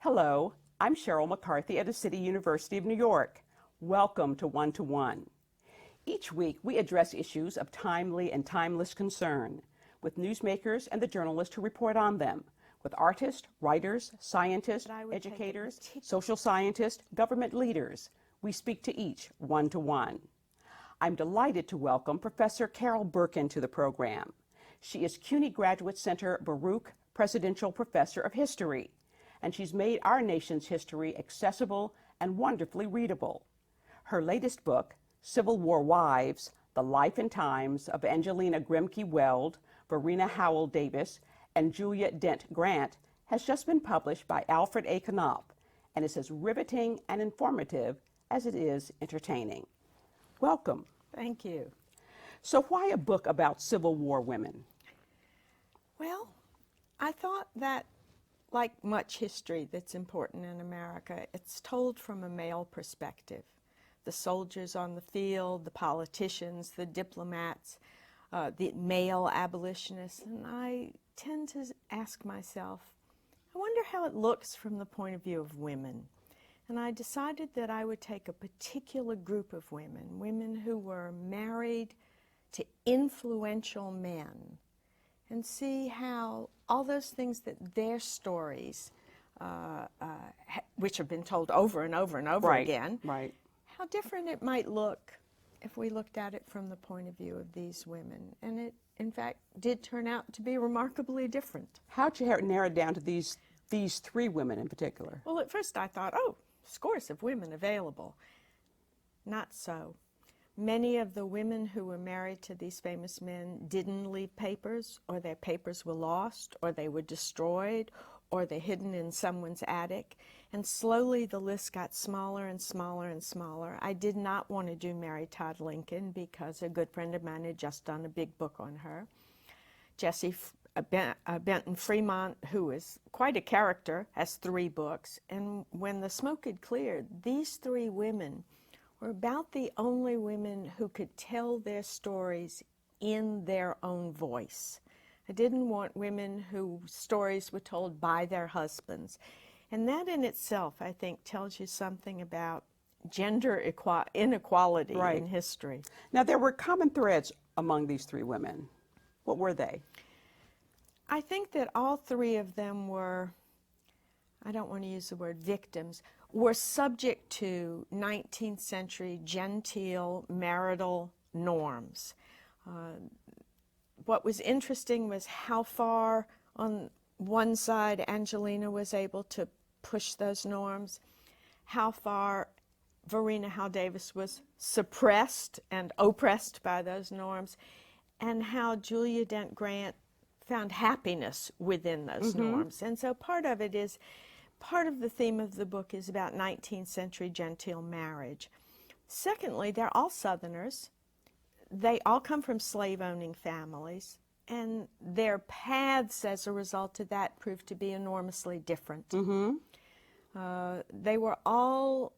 Hello, I'm Sheryl McCarthy at the City University of New York. Welcome to One to One. Each week, we address issues of timely and timeless concern with newsmakers and the journalists who report on them, with artists, writers, scientists, educators, social scientists, government leaders. We speak to each one to one. I'm delighted to welcome Professor Carol Berkin to the program. She is CUNY Graduate Center Baruch Presidential Professor of History, and she's made our nation's history accessible and wonderfully readable. Her latest book, Civil War Wives, The Life and Times of Angelina Grimke Weld, Marina Howell Davis, and Julia Dent Grant, has just been published by Alfred A. Knopf, and is as riveting and informative as it is entertaining. Welcome. Thank you. So why a book about Civil War women? Well, I thought that, like much history that's important in America, it's told from a male perspective. The soldiers on the field, the politicians, the diplomats, the male abolitionists, and I tend to ask myself, I wonder how it looks from the point of view of women. And I decided that I would take a particular group of women, women who were married to influential men, and see how all those things that their stories, which have been told over and over and over again, how different it might look if we looked at it from the point of view of these women. And it, in fact, did turn out to be remarkably different. How'd you narrow it down to these three women in particular? Well, at first I thought, oh, scores of women available. Not so. Many of the women who were married to these famous men didn't leave papers, or their papers were lost, or they were destroyed, or they're hidden in someone's attic. And slowly the list got smaller and smaller and smaller. I did not want to do Mary Todd Lincoln because a good friend of mine had just done a big book on her. Jessie Benton Fremont, who is quite a character, has 3 books. And when the smoke had cleared, these 3 women were about the only women who could tell their stories in their own voice. I didn't want women whose stories were told by their husbands. And that in itself, I think, tells you something about gender inequality in history. Now, there were common threads among these 3 women. What were they? I think that all 3 of them were, I don't want to use the word victims, were subject to 19th century genteel marital norms. What was interesting was how far on one side Angelina was able to push those norms, how far Marina Howell Davis was suppressed and oppressed by those norms, and how Julia Dent Grant found happiness within those norms. And so part of the theme of the book is about 19th century genteel marriage. Secondly, they're all Southerners. They all come from slave-owning families, and their paths as a result of that proved to be enormously different. They were all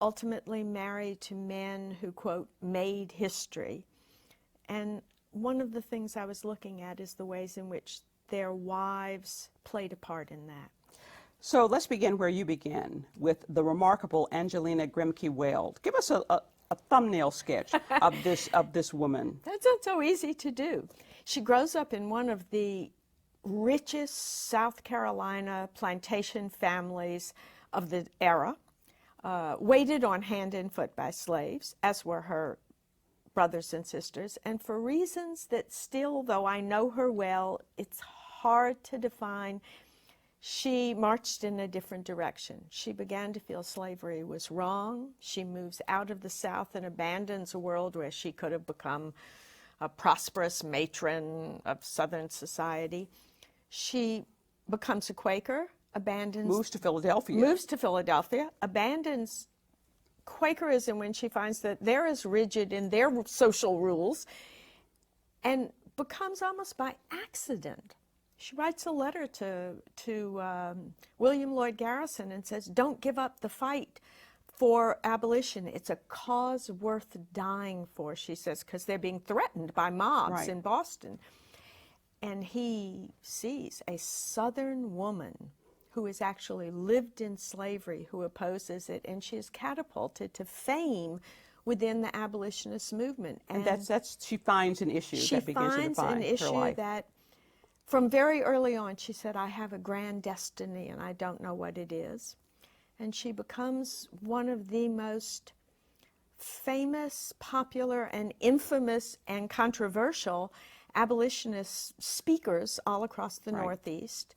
ultimately married to men who, quote, made history. And one of the things I was looking at is the ways in which their wives played a part in that. So let's begin where you begin, with the remarkable Angelina Grimke Weld. Give us a thumbnail sketch of this woman. That's not so easy to do. She grows up in one of the richest South Carolina plantation families of the era, waited on hand and foot by slaves, as were her brothers and sisters, and for reasons that still, though I know her well, it's hard to define, she marched in a different direction. She began to feel slavery was wrong. She moves out of the South and abandons a world where she could have become a prosperous matron of Southern society. She becomes a Quaker, moves to Philadelphia, abandons Quakerism when she finds that they're as rigid in their social rules, and becomes almost by accident. She writes a letter to William Lloyd Garrison and says, don't give up the fight for abolition. It's a cause worth dying for, she says, because they're being threatened by mobs in Boston. And he sees a Southern woman who has actually lived in slavery who opposes it, and she is catapulted to fame within the abolitionist movement. And that's she finds an issue that begins to define her life. She finds an issue that from very early on, she said, I have a grand destiny and I don't know what it is. And she becomes one of the most famous, popular, and infamous and controversial abolitionist speakers all across the Northeast.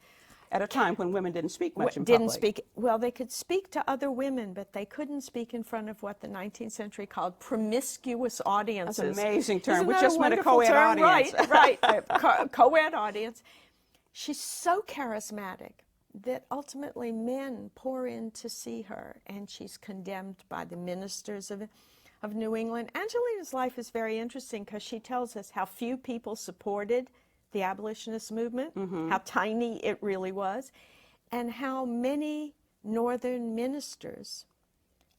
At a time when women didn't speak much in Didn't public. speak, well, they could speak to other women, but they couldn't speak in front of what the 19th century called promiscuous audiences. That's an amazing term, Isn't which that just meant a wonderful co-ed term? audience. Right, co-ed audience. She's so charismatic that ultimately men pour in to see her, and she's condemned by the ministers of New England. Angelina's life is very interesting because she tells us how few people supported the abolitionist movement, how tiny it really was, and how many Northern ministers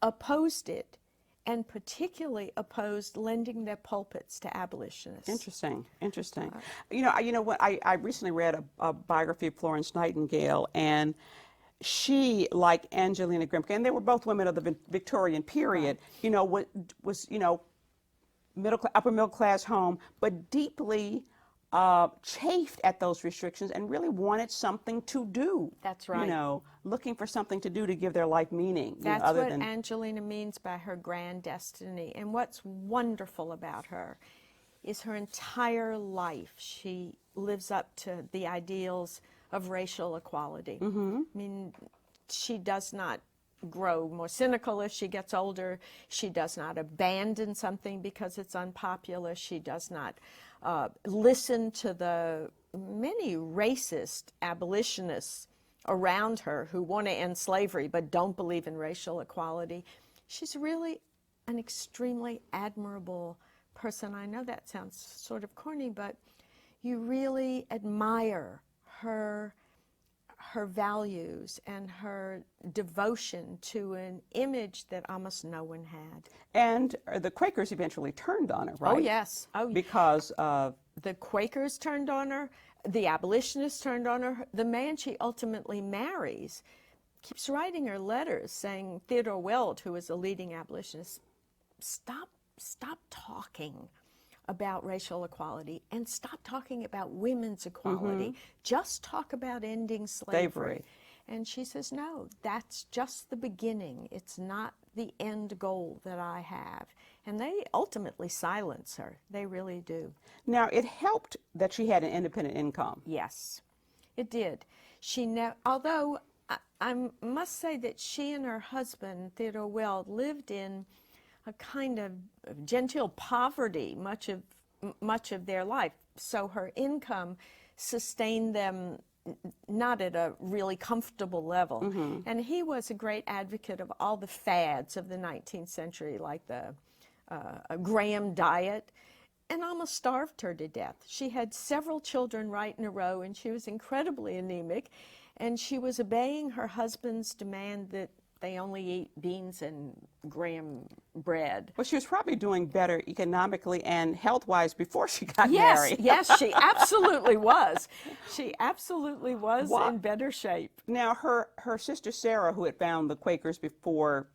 opposed it, and particularly opposed lending their pulpits to abolitionists. Interesting, interesting. You know what? I recently read a biography of Florence Nightingale, and she, like Angelina Grimke, and they were both women of the Victorian period. You know, was upper middle class home, but deeply chafed at those restrictions and really wanted something to do. That's right. You know, looking for something to do to give their life meaning. That's other what than Angelina means by her grand destiny. And what's wonderful about her is her entire life she lives up to the ideals of racial equality. I mean, she does not grow more cynical as she gets older. She does not abandon something because it's unpopular. She does not listen to the many racist abolitionists around her who want to end slavery but don't believe in racial equality. She's really an extremely admirable person. I know that sounds sort of corny, but you really admire her values and her devotion to an image that almost no one had. and the Quakers eventually turned on her, right? Oh, yes. Because of The Quakers turned on her. The abolitionists turned on her. The man she ultimately marries keeps writing her letters saying, Theodore Weld, who is a leading abolitionist, stop talking about racial equality and stop talking about women's equality. Just talk about ending slavery. And she says, no, that's just the beginning. It's not the end goal that I have. And they ultimately silence her. They really do. Now, it helped that she had an independent income. Yes, it did. Although I must say that she and her husband, Theodore Weld, lived in a kind of genteel poverty much of their life. So her income sustained them not at a really comfortable level. And he was a great advocate of all the fads of the 19th century, like the Graham diet, and almost starved her to death. She had several children right in a row, and she was incredibly anemic, and she was obeying her husband's demand that they only eat beans and graham bread. Well, she was probably doing better economically and health-wise before she got married. Yes, she absolutely was. She absolutely was in better shape. Now, her sister Sarah, who had found the Quakers before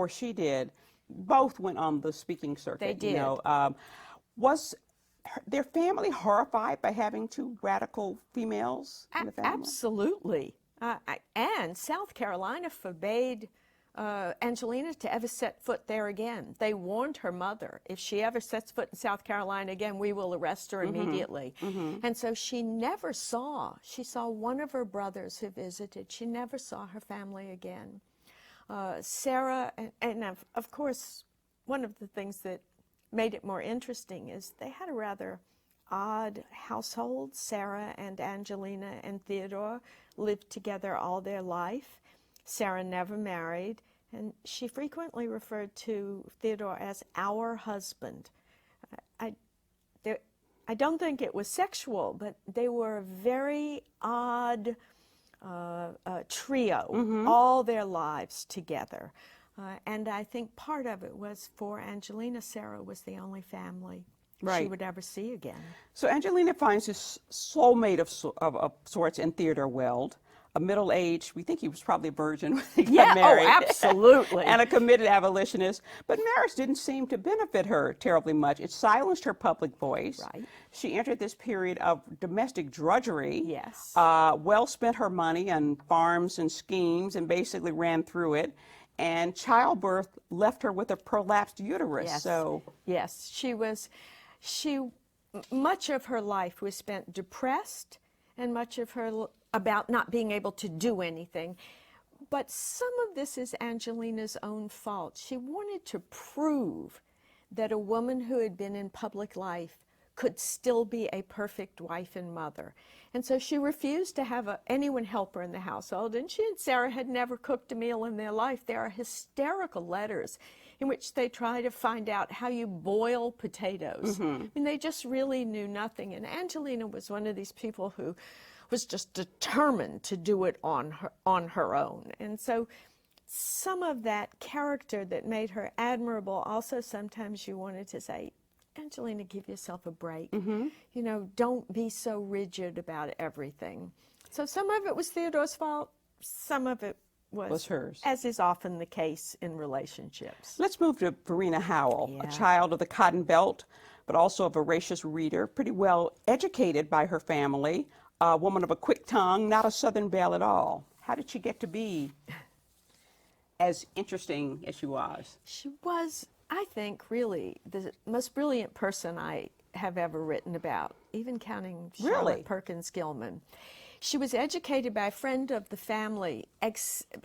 she did, both went on the speaking circuit. They did. You know, was their family horrified by having two radical females in the family? Absolutely. And South Carolina forbade Angelina to ever set foot there again. They warned her mother, if she ever sets foot in South Carolina again, we will arrest her immediately. And so she saw one of her brothers who visited. She never saw her family again. Sarah, and of course, one of the things that made it more interesting is they had a rather odd household. Sarah and Angelina and Theodore lived together all their life. Sarah never married, and she frequently referred to Theodore as our husband. I don't think it was sexual, but they were a very odd trio all their lives together. And I think part of it was for Angelina, Sarah was the only family she would ever see again. So Angelina finds his soulmate of sorts in Theodore Weld, a middle-aged, we think he was probably a virgin when he got married. Oh, absolutely. And a committed abolitionist. But marriage didn't seem to benefit her terribly much. It silenced her public voice. Right. She entered this period of domestic drudgery. Yes. Well spent her money on farms and schemes and basically ran through it. And childbirth left her with a prolapsed uterus. Yes. So yes, much of her life was spent depressed, and much of her about not being able to do anything. But some of this is Angelina's own fault. She wanted to prove that a woman who had been in public life could still be a perfect wife and mother. And so she refused to have anyone help her in the household. And she and Sarah had never cooked a meal in their life. There are hysterical letters in which they try to find out how you boil potatoes. I mean, they just really knew nothing. And Angelina was one of these people who was just determined to do it on her own. And so some of that character that made her admirable, also sometimes you wanted to say, Angelina, give yourself a break. You know, don't be so rigid about everything. So some of it was Theodore's fault, some of it was hers, as is often the case in relationships. Let's move to Marina Howell, Yeah. a child of the Cotton Belt, but also a voracious reader, pretty well educated by her family, a woman of a quick tongue, not a Southern belle at all. How did she get to be as interesting as she was? She was, I think, really the most brilliant person I have ever written about, even counting Charlotte Perkins Gilman. She was educated by a friend of the family,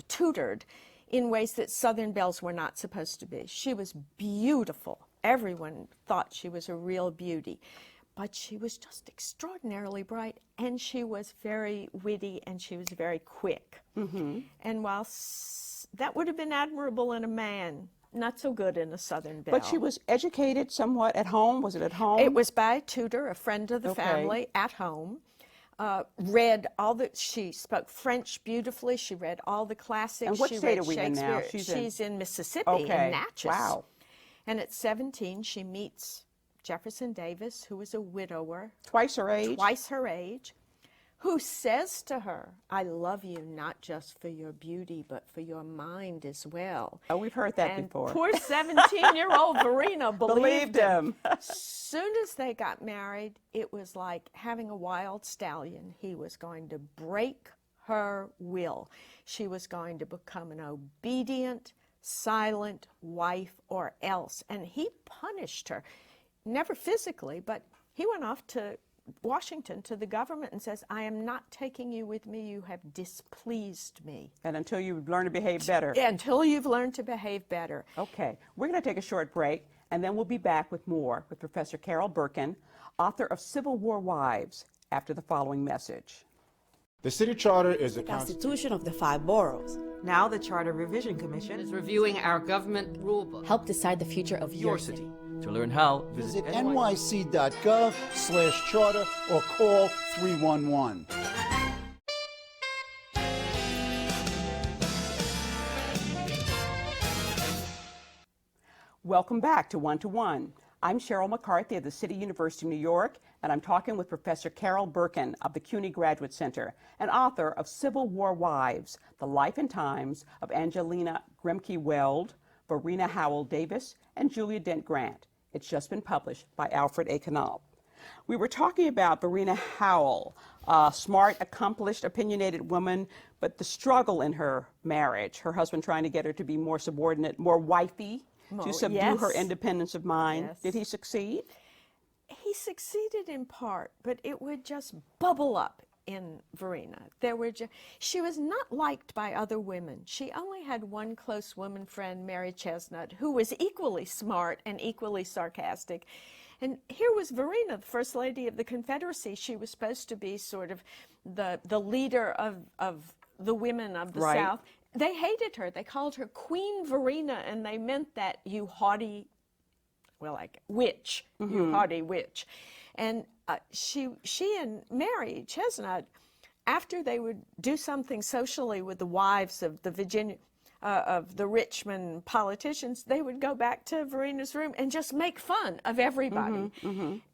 tutored in ways that Southern belles were not supposed to be. She was beautiful. Everyone thought she was a real beauty. But she was just extraordinarily bright, and she was very witty, and she was very quick. And while that would have been admirable in a man, not so good in a Southern belle. But she was educated somewhat at home. Was it at home? It was by a tutor, a friend of the family, at home. She spoke French beautifully. She read all the classics. And what she state read are we in now? She's in Mississippi, in Natchez. Wow. And at 17, she meets Jefferson Davis, who was a widower. Twice her age? Twice her age, who says to her, I love you not just for your beauty, but for your mind as well. Oh, we've heard that before. Poor 17-year-old Verena believed him. Soon as they got married, it was like having a wild stallion. He was going to break her will. She was going to become an obedient, silent wife or else. And he punished her. Never physically, but he went off to Washington to the government and says, I am not taking you with me. You have displeased me. And until you learn to behave better. Yeah, until you've learned to behave better. Okay, we're going to take a short break, and then we'll be back with more with Professor Carol Berkin, author of Civil War Wives, after the following message. The city charter is The Constitution of the 5 boroughs. Now the Charter Revision Commission is reviewing our government rulebook. Help decide the future of your city. To learn how, visit nyc.gov/charter or call 311. Welcome back to One to One. I'm Sheryl McCarthy of the City University of New York, and I'm talking with Professor Carol Berkin of the CUNY Graduate Center, and author of Civil War Wives, The Life and Times of Angelina Grimke Weld, Marina Howell Davis, and Julia Dent Grant. It's just been published by Alfred A. Knopf. We were talking about Marina Howell, a smart, accomplished, opinionated woman, but the struggle in her marriage, her husband trying to get her to be more subordinate, more wifey, to subdue her independence of mind. Yes. Did he succeed? He succeeded in part, but it would just bubble up in Verena. She was not liked by other women. She only had one close woman friend, Mary Chesnut, who was equally smart and equally sarcastic. And here was Verena, the First Lady of the Confederacy. She was supposed to be sort of the leader of the women of the South. They hated her. They called her Queen Verena, and they meant that you haughty, witch, you haughty witch. And she and Mary Chesnut, after they would do something socially with the wives of the of the Richmond politicians, they would go back to Marina's room and just make fun of everybody.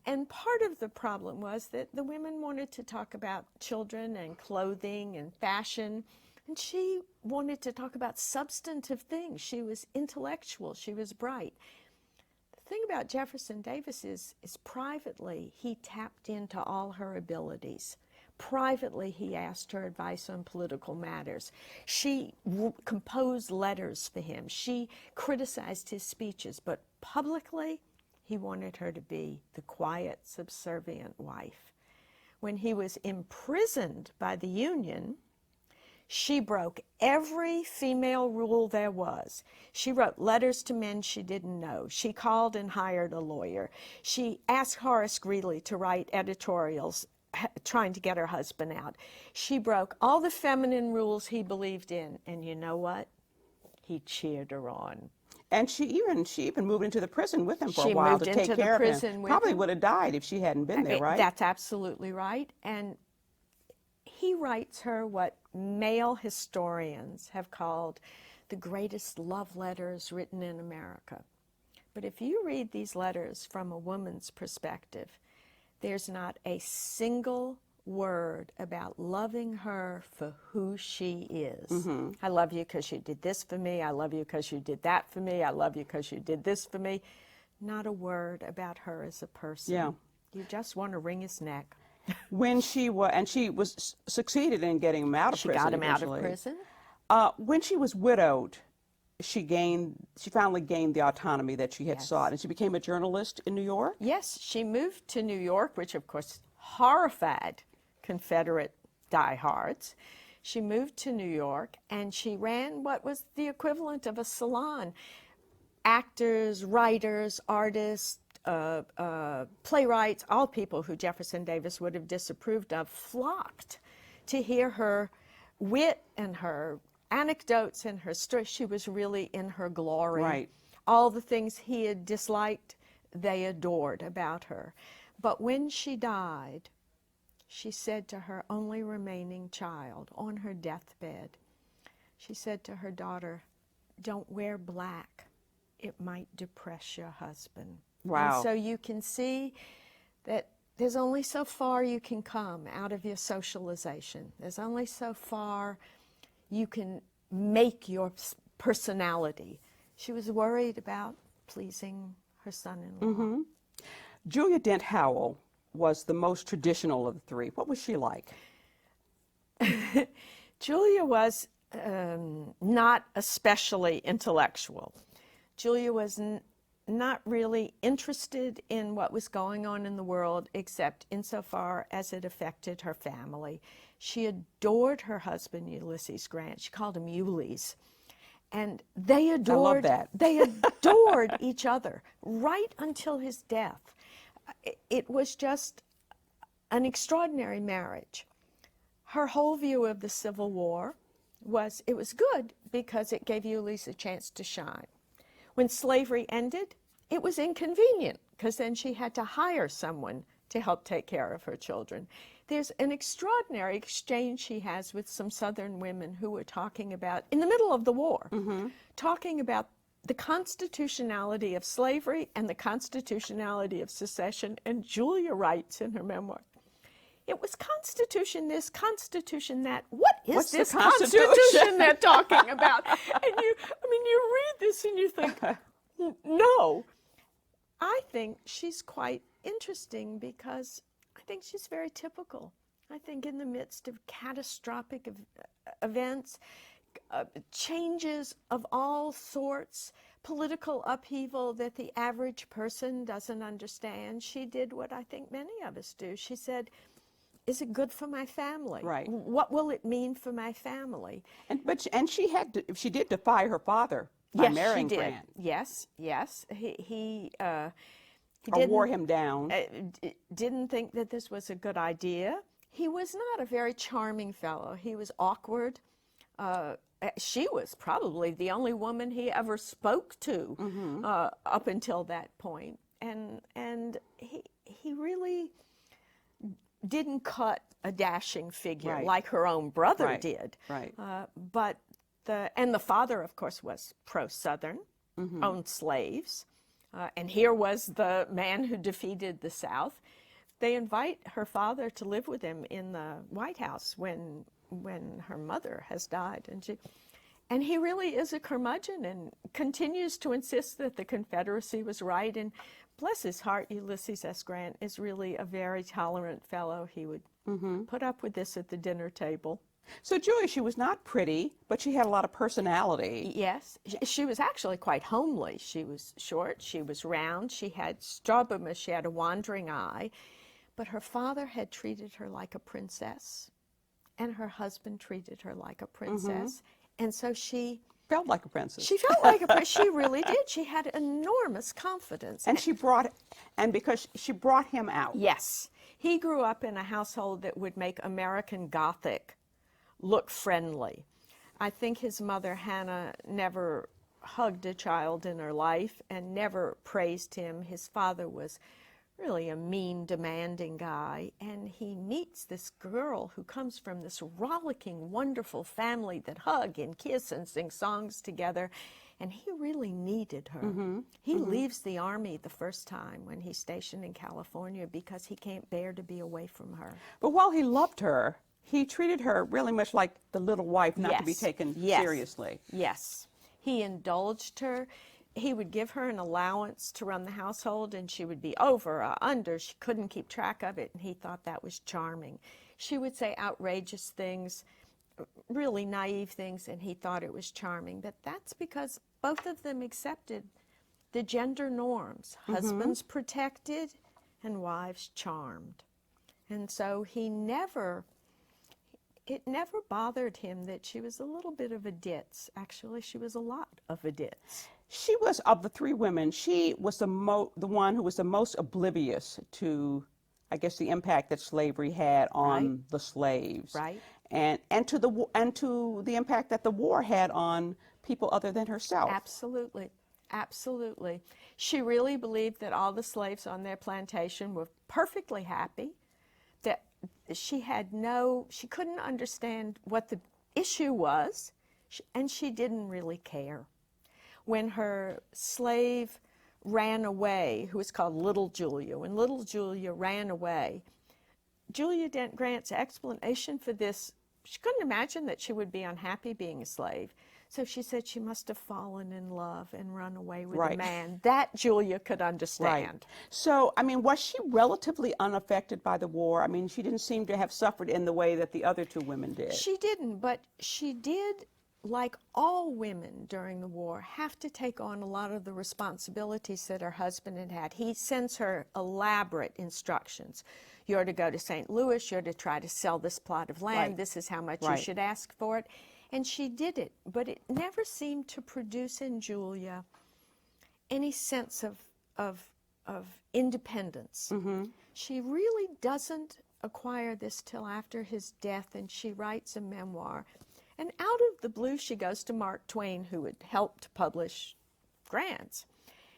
And part of the problem was that the women wanted to talk about children and clothing and fashion, and she wanted to talk about substantive things. She was intellectual. She was bright. The thing about Jefferson Davis is privately, he tapped into all her abilities. Privately, he asked her advice on political matters. She composed letters for him. She criticized his speeches, but publicly, he wanted her to be the quiet, subservient wife. When he was imprisoned by the Union, she broke every female rule there was. She wrote letters to men she didn't know. She called and hired a lawyer. She asked Horace Greeley to write editorials trying to get her husband out. She broke all the feminine rules he believed in, and you know what? He cheered her on. And she even moved into the prison with him for She a while moved to into take the care of prison him. with Probably him. would have died if she hadn't been there, right? That's absolutely right. And he writes her what male historians have called the greatest love letters written in America. But if you read these letters from a woman's perspective, there's not a single word about loving her for who she is. I love you because you did this for me. I love you because you did that for me. I love you because you did this for me. Not a word about her as a person. Yeah. You just want to wring his neck. When she was succeeded in getting him out of She prison. got him out of eventually. prison. When she was widowed, she finally gained the autonomy that she had Yes. sought, and she became a journalist in New York. Yes, she moved to New York, which of course horrified Confederate diehards. She moved to New York and she ran what was the equivalent of a salon. Actors, writers, artists, playwrights, all people who Jefferson Davis would have disapproved of flocked to hear her wit and her anecdotes and her story. She was really in her glory. Right. All the things he had disliked, they adored about her. But when she died, she said to her only remaining child on her deathbed, she said to her daughter, "Don't wear black. It might depress your husband." Wow. And so you can see that there's only so far you can come out of your socialization. There's only so far you can make your personality. She was worried about pleasing her son-in-law. Julia Dent Howell was the most traditional of the three. What was she like? Julia was not especially intellectual. Julia was not really interested in what was going on in the world except insofar as it affected her family. She adored her husband, Ulysses Grant. She called him Ules. And they adored, that. they adored each other right until his death. It was just an extraordinary marriage. Her whole view of the Civil War was it was good because it gave Ulysses a chance to shine. When slavery ended, it was inconvenient because then she had to hire someone to help take care of her children. There's an extraordinary exchange she has with some Southern women who were talking about, in the middle of the war, talking about the constitutionality of slavery and the constitutionality of secession. And Julia writes in her memoir, it was Constitution this, Constitution that. What is What's the this Constitution? Constitution they're talking about? And you read this and you think, no. I think she's quite interesting because I think she's very typical. I think in the midst of catastrophic events, changes of all sorts, political upheaval that the average person doesn't understand, she did what I think many of us do. She said, is it good for my family? Right. What will it mean for my family? And she did defy her father by marrying she did. Grant. Yes. He Or wore him down. didn't think that this was a good idea. He was not a very charming fellow. He was awkward. She was probably the only woman he ever spoke to up until that point. And he really didn't cut a dashing figure Right. like her own brother Right. did. Right. But And the father, of course, was pro-Southern, owned slaves. And here was the man who defeated the South. They invite her father to live with them in the White House when her mother has died. And he really is a curmudgeon and continues to insist that the Confederacy was right. And bless his heart, Ulysses S. Grant is really a very tolerant fellow. He would put up with this at the dinner table. So Julia, she was not pretty, but she had a lot of personality. Yes, she was actually quite homely. She was short, she was round, she had strabismus, she had a wandering eye, but her father had treated her like a princess, and her husband treated her like a princess, and so she Felt like a princess. She felt like a princess. She really did. She had enormous confidence. And because she brought him out. Yes. He grew up in a household that would make American Gothic look friendly. I think his mother, Hannah, never hugged a child in her life and never praised him. His father was really a mean, demanding guy, and he meets this girl who comes from this rollicking, wonderful family that hug and kiss and sing songs together, and he really needed her. He leaves the Army the first time when he's stationed in California because he can't bear to be away from her. But while he loved her, he treated her really much like the little wife, not to be taken seriously. Yes. He indulged her. He would give her an allowance to run the household, and she would be over or under. She couldn't keep track of it, and he thought that was charming. She would say outrageous things, really naive things, and he thought it was charming. But that's because both of them accepted the gender norms. Husbands protected and wives charmed. And so it never bothered him that she was a little bit of a ditz. Actually, she was a lot of a ditz. She was, of the three women, she was the one who was the most oblivious to, I guess, the impact that slavery had on the slaves. Right. And to the impact that the war had on people other than herself. Absolutely. Absolutely. She really believed that all the slaves on their plantation were perfectly happy, that she couldn't understand what the issue was, and she didn't really care. When her slave ran away, who was called Little Julia, when Little Julia ran away, Julia Dent Grant's explanation for this, she couldn't imagine that she would be unhappy being a slave. So she said she must have fallen in love and run away with a man. That Julia could understand. Right. So, I mean, was she relatively unaffected by the war? I mean, she didn't seem to have suffered in the way that the other two women did. She didn't, but she did, like all women during the war, have to take on a lot of the responsibilities that her husband had had. He sends her elaborate instructions. You're to go to St. Louis, you're to try to sell this plot of land, this is how much you should ask for it. And she did it, but it never seemed to produce in Julia any sense of independence. She really doesn't acquire this till after his death, and she writes a memoir. And out of the blue, she goes to Mark Twain, who had helped publish Grant's.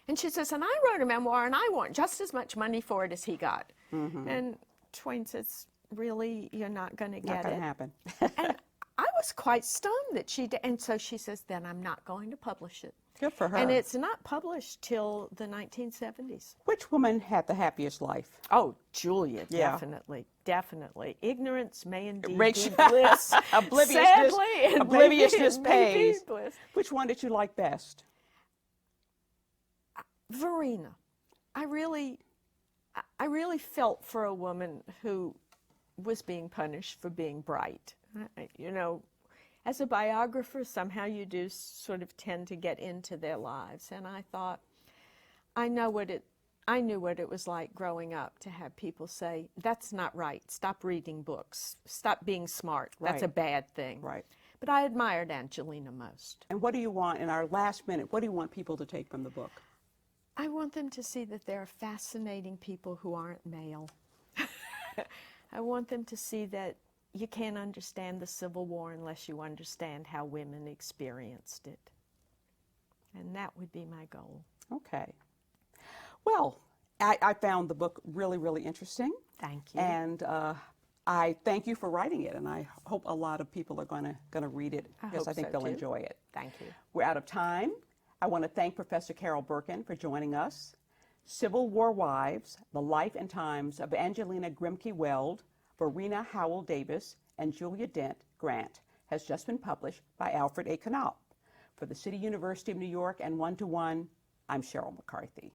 And she says, and I wrote a memoir, and I want just as much money for it as he got. And Twain says, really, you're not going to get it? Not going to happen. And I was quite stunned that she did. And so she says, then I'm not going to publish it. Good for her. And it's not published till the 1970s. Which woman had the happiest life? Oh, Julia, Yeah. definitely, definitely. Ignorance may indeed Rachel- be bliss. Obliviousness Sadly, pays. bliss. Which one did you like best? Verena. I really felt for a woman who was being punished for being bright. You know, as a biographer, somehow you do sort of tend to get into their lives. And I thought, I knew what it was like growing up to have people say, that's not right. Stop reading books. Stop being smart. That's a bad thing. Right. But I admired Angelina most. And what do you want, in our last minute, what do you want people to take from the book? I want them to see that there are fascinating people who aren't male. I want them to see that you can't understand the Civil War unless you understand how women experienced it. And that would be my goal. Okay. Well, I found the book really, really interesting. Thank you. And I thank you for writing it, and I hope a lot of people are going to read it because I think they'll enjoy it. Thank you. We're out of time. I want to thank Professor Carol Berkin for joining us. Civil War Wives, The Life and Times of Angelina Grimke-Weld, Marina Howell Davis, and Julia Dent Grant has just been published by Alfred A. Knopf. For the City University of New York and 1-to-1, I'm Sheryl McCarthy.